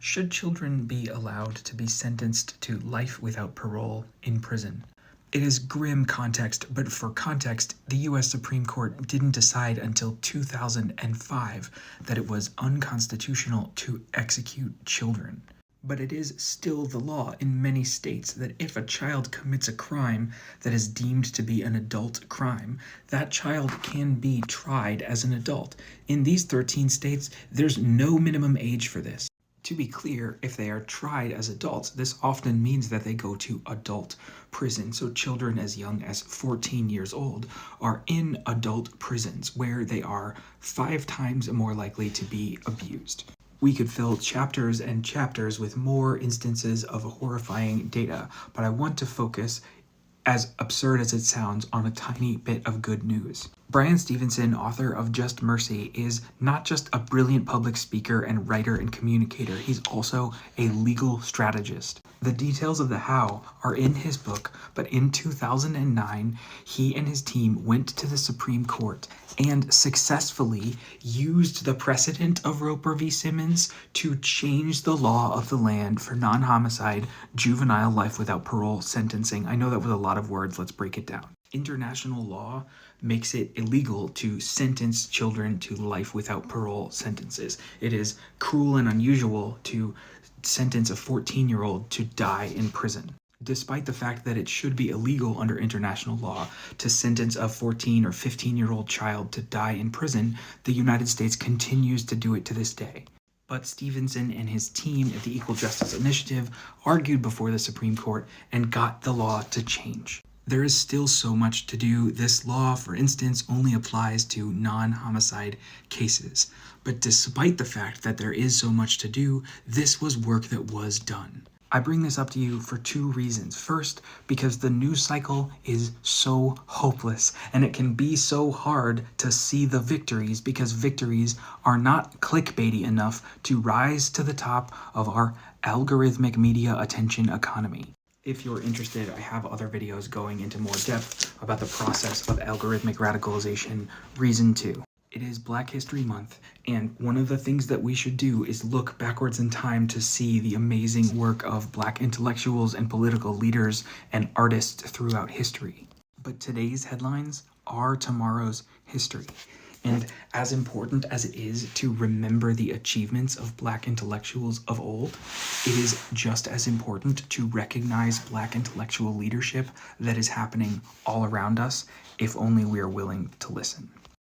Should children be allowed to be sentenced to life without parole in prison? It is grim context, but for context, the U.S. Supreme Court didn't decide until 2005 that it was unconstitutional to execute children. But it is still the law in many states that if a child commits a crime that is deemed to be an adult crime, that child can be tried as an adult. In these 13 states, there's no minimum age for this. To be clear, if they are tried as adults, this often means that they go to adult prison. So children as young as 14 years old are in adult prisons where they are 5 times more likely to be abused. We could fill chapters and chapters with more instances of horrifying data, but I want to focus, as absurd as it sounds, on a tiny bit of good news. Bryan Stevenson, author of Just Mercy, is not just a brilliant public speaker and writer and communicator, he's also a legal strategist. The details of the how are in his book, but in 2009, he and his team went to the Supreme Court and successfully used the precedent of Roper v. Simmons to change the law of the land for non-homicide, juvenile life without parole sentencing. I know that was a lot of words, let's break it down. International law makes it illegal to sentence children to life without parole sentences. It is cruel and unusual to sentence a 14-year-old to die in prison. Despite the fact that it should be illegal under international law to sentence a 14 or 15-year-old child to die in prison, the United States continues to do it to this day. But Stevenson and his team at the Equal Justice Initiative argued before the Supreme Court and got the law to change. There is still so much to do. This law, for instance, only applies to non-homicide cases. But despite the fact that there is so much to do, this was work that was done. I bring this up to you for 2 reasons. First, because the news cycle is so hopeless, and it can be so hard to see the victories because victories are not clickbaity enough to rise to the top of our algorithmic media attention economy. If you're interested, I have other videos going into more depth about the process of algorithmic radicalization. Reason 2. It is Black History Month, and one of the things that we should do is look backwards in time to see the amazing work of Black intellectuals and political leaders and artists throughout history. But today's headlines are tomorrow's history. And as important as it is to remember the achievements of Black intellectuals of old, it is just as important to recognize Black intellectual leadership that is happening all around us, if only we are willing to listen.